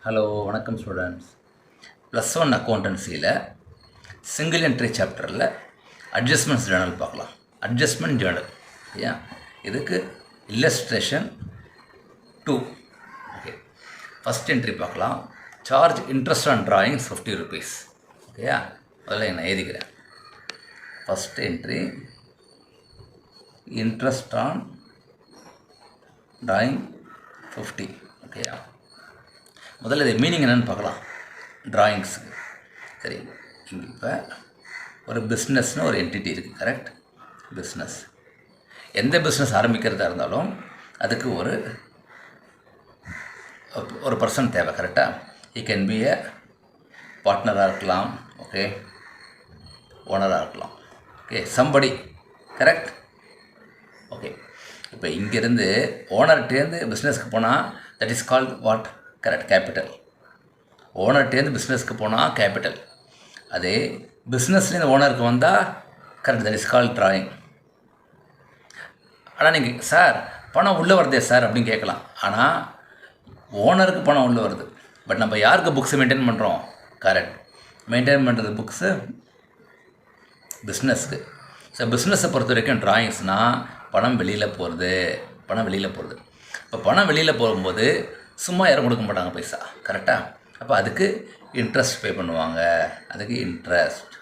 Hello வணக்கம் students. +1 அக்கௌண்டன்சியில் single entry சாப்டரில் adjustments Journal பார்க்கலாம். அட்ஜஸ்ட்மெண்ட் ஜேர்னல் ஓகேயா. இதுக்கு இல்லஸ்ட்ரேஷன் 2. ஓகே, ஃபஸ்ட் என்ட்ரி பார்க்கலாம். Charge interest on drawings 50 rupees. ஓகேயா, அதில் நான் எழுதிக்கிறேன். First entry interest on drawing 50. ஓகேயா, முதல்ல இது மீனிங் என்னென்னு பார்க்கலாம். டிராயிங்ஸுக்கு சரி, இங்கே இப்போ ஒரு பிஸ்னஸ்னு ஒரு என்டிட்டி இருக்குது. Correct, business. எந்த பிஸ்னஸ் ஆரம்பிக்கிறதா இருந்தாலும் அதுக்கு ஒரு பர்சன் தேவை. கரெக்டாக, ஈ கேன் பி ஏ பார்ட்னராக இருக்கலாம், ஓகே, ஓனராக இருக்கலாம், ஓகே, சம்படி. Correct, okay. இப்போ இங்கேருந்து ஓனர்கிட்டேருந்து பிஸ்னஸ்க்கு போனால் that is called what? Correct, capital. ஓனர்கிட்டேருந்து பிஸ்னஸ்க்கு போனால் கேபிட்டல். அதே பிஸ்னஸ்லேருந்து ஓனருக்கு வந்தால் correct, that is called drawing. ஆனால் நீங்கள் சார் பணம் உள்ளே வருதே சார் அப்படின்னு கேட்கலாம். ஆனால் ஓனருக்கு பணம் உள்ளே வருது. பட் நம்ம யாருக்கு புக்ஸை மெயின்டைன் பண்ணுறோம்? கரெக்ட், மெயின்டைன் பண்ணுறது புக்ஸு பிஸ்னஸ்க்கு. ஸோ பிஸ்னஸை பொறுத்த வரைக்கும் டிராயிங்ஸ்னால் பணம் வெளியில் போகிறது. இப்போ பணம் வெளியில் போகும்போது சும்மா யாரும் கொடுக்க மாட்டாங்க பைசா. கரெக்டாக, அப்போ அதுக்கு இன்ட்ரெஸ்ட் பே பண்ணுவாங்க, அதுக்கு இன்ட்ரெஸ்ட்.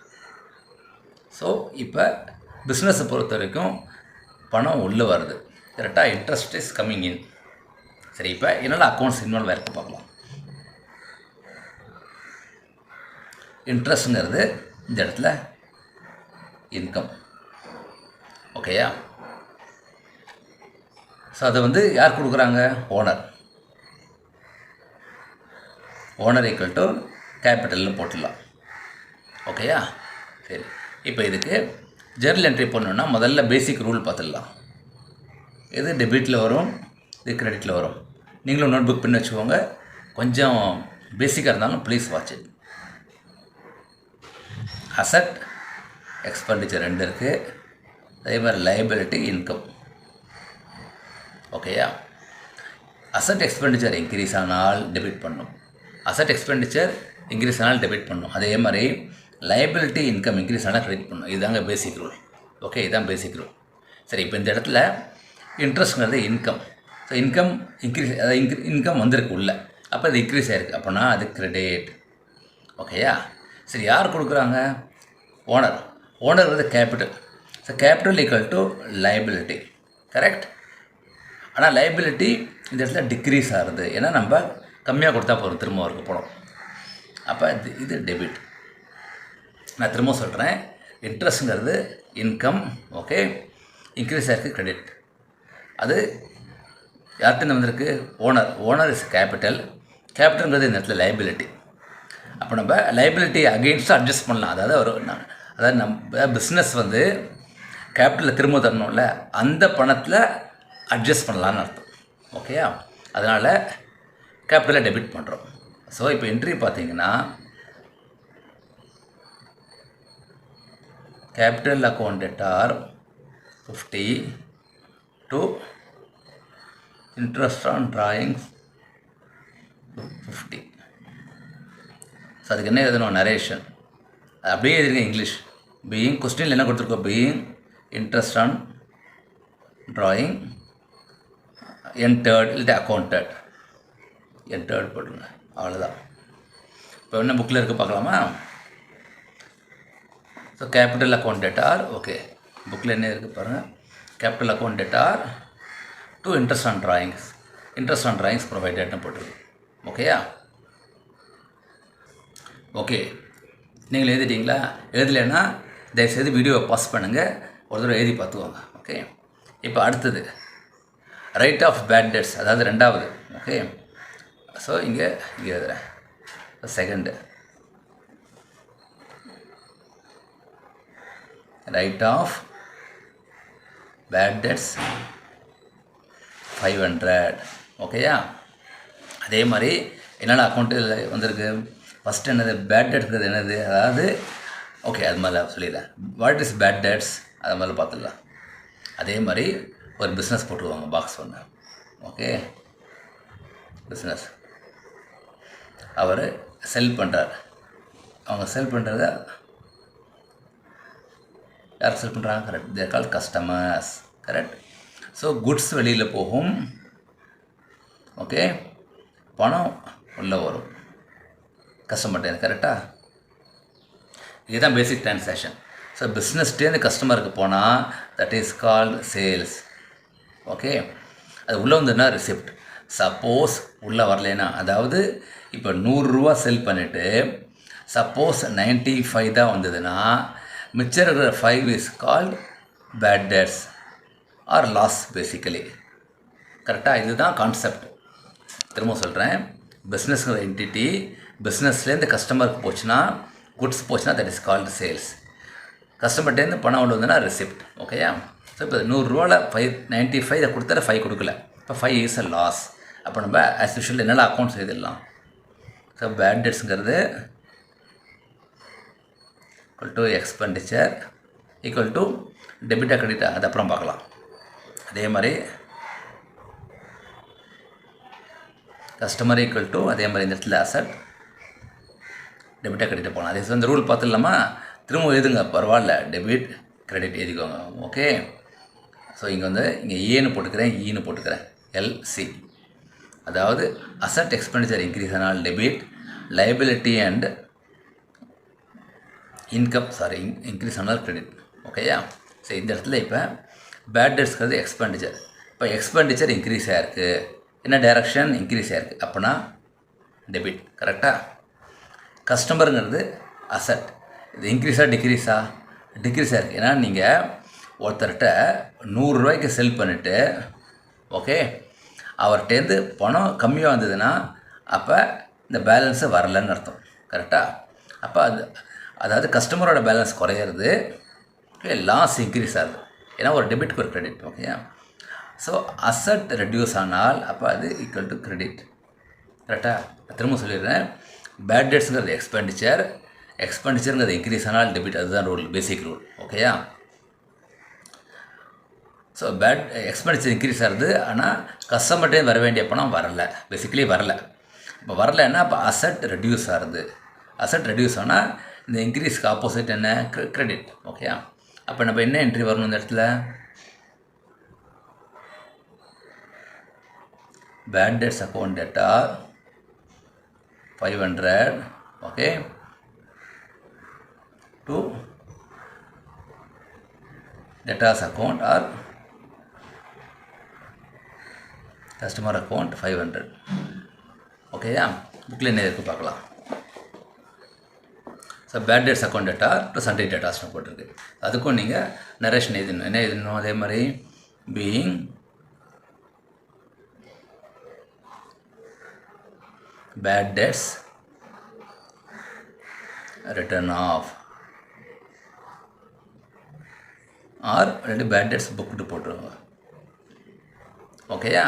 ஸோ இப்போ பிஸ்னஸை பொறுத்த வரைக்கும் பணம் உள்ளே வருது. கரெக்டாக, இன்ட்ரெஸ்ட் இஸ் கம்மிங் இன். சரி, இப்போ என்னென்ன அக்கௌண்ட்ஸ் இன்வால்வ் ஆகிருக்கு பார்க்கலாம். இன்ட்ரெஸ்ட்டுங்கிறது இந்த இடத்துல இன்கம். ஓகேயா, ஸோ அதை யார் கொடுக்குறாங்க? ஓனர். ஓனர் ஈக்குவல் டு கேபிட்டல்னு போட்டுடலாம். ஓகேயா, சரி. இப்போ இதுக்கு ஜெர்னல் என்ட்ரி பண்ணணுன்னா முதல்ல பேசிக் ரூல் பார்த்துடலாம். இது டெபிட்டில் வரும், இது கிரெடிட்டில் வரும். நீங்களும் நோட் புக் பண்ணி வச்சுக்கோங்க. கொஞ்சம் பேசிக்காக இருந்தாலும் please watch it. Asset expenditure 2 இருக்குது. அதே மாதிரி லைபிலிட்டி, இன்கம். ஓகேயா, அசட் எக்ஸ்பெண்டிச்சர் இன்க்ரீஸ் ஆனால் டெபிட் பண்ணும். அசட் எக்ஸ்பெண்டிச்சர் இன்க்ரீஸ் ஆனால் டெபிட் பண்ணும். அதே மாதிரி லைபிலிட்டி இன்கம் இன்க்ரீஸ் ஆனால் கிரெடிட் பண்ணும். இதுதாங்க பேசிக் ரூல். ஓகே, இதுதான் பேசிக் ரூல். சரி, இப்போ இந்த இடத்துல இன்ட்ரெஸ்ட்ங்கிறது இன்கம். ஸோ இன்கம் இன்க்ரீஸ், அதாவது இன்கம் வந்திருக்கு உள்ள, அப்போ அது இன்க்ரீஸ் ஆகிருக்கு. அப்போனா அது கிரெடிட். ஓகேயா, சரி. யார் கொடுக்குறாங்க? ஓனர். ஓனர் வந்து capital. So capital equal to liability. Correct, ஆனால் லைபிலிட்டி இந்த இடத்துல டிக்ரீஸ் ஆகுது. ஏன்னா நம்ம கம்மியாக கொடுத்தா போதும், திரும்ப அவருக்கு போடும். அப்போ இது டெபிட். நான் திரும்ப சொல்கிறேன், இன்ட்ரெஸ்ட்டுங்கிறது இன்கம். ஓகே, இன்க்ரீஸ் ஆகிருக்கு, கிரெடிட். அது யார்கிட்ட வந்திருக்கு? ஓனர். Owner is capital. கேபிட்டல்ங்கிறது இந்த இடத்துல லைபிலிட்டி. அப்போ நம்ம லைபிலிட்டி அகெயின்ஸ்டாக அட்ஜஸ்ட் பண்ணலாம். அதாவது நம்ம பிஸ்னஸ் கேபிட்டலில் திரும்ப தரணும்ல, அந்த பணத்தில் அட்ஜஸ்ட் பண்ணலான்னு அர்த்தம். ஓகேயா, அதனால் கேபிட்டலை டெபிட் பண்ணுறோம். ஸோ இப்போ என்ட்ரி பார்த்தீங்கன்னா capital account debtor 50 to interest on drawings 50. So அதுக்கு என்ன எழுதணும்? நரேஷன். அப்படியே எழுதிருக்கேன் இங்கிலீஷ். பீயிங், கொஸ்டினில் என்ன கொடுத்துருக்கோம்? Being interest on drawing entered இல்லை அக்கௌண்டட். என்டர்ட் போட்டுருங்க, அவ்வளோதான். இப்போ என்ன புக்கில் இருக்குது பார்க்கலாமா? So capital account debtor. Okay, புக்கில் என்ன இருக்குது பாருங்கள். Capital account debtor to interest on drawings. Interest on drawings ப்ரொவைடட்னு போட்டுருக்கு. ஓகேயா, ஓகே. நீங்கள் எழுதிட்டீங்களா? எழுதலைன்னா தயவுசெய்து வீடியோவை பாஸ் பண்ணுங்கள், ஒரு தடவை எழுதி பார்த்துவாங்க. ஓகே, இப்போ அடுத்தது ரைட் ஆஃப் பேட் டெட்ஸ், அதாவது 2வது. ஓகே, ஸோ இங்கே எழுதுகிறேன். Second right off bad debts 500. ஓகேயா, அதே மாதிரி என்னென்ன அக்கௌண்ட்டு வந்திருக்கு? ஃபஸ்ட்டு என்னது? பேட் டெட்ஸ் என்னது? அதாவது ஓகே, அது மாதிரிலாம் சொல்லிடுறேன். வாட் இஸ் பேட் டெட்ஸ் அது மாதிரி பார்த்துடலாம். அதே மாதிரி ஒரு பிஸ்னஸ் போட்டுருவாங்க, பாக்ஸ் ஒன்று. ஓகே, பிஸ்னஸ் அவர் செல் பண்ணுறார். அவங்க செல் பண்ணுறத யார் செல் பண்ணுறாங்க? கரெக்ட், தேர் கால் கஸ்டமர்ஸ். கரெக்ட். ஸோ குட்ஸ் வெளியில் போகும், ஓகே, பணம் உள்ளே வரும் கஸ்டமர்கிட்ட. கரெக்டாக? இதுதான் பேசிக் ட்ரான்சாக்ஷன். ஸோ பிஸ்னஸ்டேருந்து கஸ்டமருக்கு போனால் that is called sales. Okay, அது உள்ளே வந்ததுன்னா ரிசிப்ட். சப்போஸ் உள்ளே வரலைன்னா, அதாவது இப்போ 100 ரூபா செல் பண்ணிவிட்டு சப்போஸ் 95 தான் வந்ததுன்னா மிச்சம் இருக்கிற 5 is called bad debts or loss basically. கரெக்டாக? இதுதான் கான்செப்ட். திரும்ப சொல்கிறேன், பிஸ்னஸ்ங்கிற என்டிட்டி பிஸ்னஸ்லேருந்து கஸ்டமருக்கு போச்சுன்னா, குட்ஸ் போச்சுன்னா தட் இஸ் கால்டு சேல்ஸ். கஸ்டமர்கிட்டேருந்து பணம் உள்ள வந்ததுன்னா ரிசிப்ட். ஓகேயா? ஸோ இப்போ 100 ரூபாவில் 95 இதை கொடுத்தா 5 கொடுக்கல, இப்போ 5 இஸ் அ லாஸ். அப்போ நம்ம ஆஸ் யூஷுவல் என்னெல்லாம் அக்கௌண்ட்ஸ் எழுதிடலாம். ஸோ பேட் டெட்ஸுங்கிறது equal to expenditure equal to டெபிட்டா கிரெடிட்டா, அது அப்புறம் பார்க்கலாம். அதே மாதிரி கஸ்டமர் ஈக்குவல் டு அதே மாதிரி இந்த இடத்துல அசட் டெபிட்டா கிரெடிட்டை போகலாம். அதே இந்த ரூல் பார்த்துடலாமா? திரும்ப எழுதுங்க, பரவாயில்ல, டெபிட் கிரெடிட் எழுதிக்கோங்க. ஓகே, ஸோ இங்கே வந்து இங்கே ஏன்னு போட்டுக்கிறேன், ஈன்னு போட்டுக்கிறேன், எல்சி. அதாவது அசட் எக்ஸ்பெண்டிச்சர் இன்க்ரீஸ் ஆனால் debit, liability and income increase ஆனால் கிரெடிட். ஓகேயா? ஸோ இந்த இடத்துல இப்போ பேட் டெட்ஸ்ங்கிறது எக்ஸ்பெண்டிச்சர். இப்போ எக்ஸ்பெண்டிச்சர் இன்க்ரீஸ் ஆகிருக்கு, என்ன டைரக்ஷன்? இன்க்ரீஸ் ஆகிருக்கு, அப்போனா டெபிட். கரெக்டாக? கஸ்டமருங்கிறது அசட். இது இன்க்ரீஸாக டிக்ரீஸா? டிக்ரீஸ் ஆகிருக்கு. ஏன்னா நீங்கள் ஒருத்தர்கிட்ட 100 ரூபாய்க்கு செல் பண்ணிவிட்டு, ஓகே, அவர்கிட்டேருந்து பணம் கம்மியாக வந்ததுன்னா அப்போ இந்த பேலன்ஸு வரலன்னு அர்த்தம். கரெக்டாக? அப்போ அதாவது கஸ்டமரோட பேலன்ஸ் குறையிறது, ஓகே, லாஸ் இன்க்ரீஸ் ஆகுது. ஏன்னா ஒரு டெபிட்க்கு ஒரு கிரெடிட். ஓகேயா? ஸோ அசட் ரெடியூஸ் ஆனால் அப்போ அது ஈக்குவல் டு கிரெடிட். கரெக்டாக? திரும்ப சொல்லிடுறேன், பேட் டெட்ஸுங்கிறது எக்ஸ்பெண்டிச்சருங்கிறது இன்க்ரீஸ் ஆனால் டெபிட். அதுதான் ரூல், பேசிக் ரூல். ஓகேயா? ஸோ எக்ஸ்பெண்டிச்சர் இன்க்ரீஸ் ஆகுது, ஆனால் கஸ்டமர்கிட்டே வர வேண்டிய பணம் வரலை, பேசிக்கலி வரலை. இப்போ வரலைன்னா இப்போ அசட் ரெடியூஸ் ஆகுது. அசட் ரெடியூஸ் ஆனால் இந்த இன்க்ரீஸ்க்கு ஆப்போசிட் என்ன? கிரெடிட். ஓகேயா? அப்போ நம்ம என்ன என்ட்ரி வரணும் இந்த இடத்துல? Bad debts account debtor 500, okay, to debtors account or customer account 500. ஓகேயா? புக்கில் என்ன இருக்குது பார்க்கலாம். So bad debts account debtor plus sundry டேட்டாஸ்னு போட்டிருக்கு. அதுக்கும் நீங்கள் நரேஷன் எழுதணும். என்ன எழுதணும்? அதே மாதிரி being bad debts written off or bad debts booked போட்டுருவாங்க. ஓகேயா?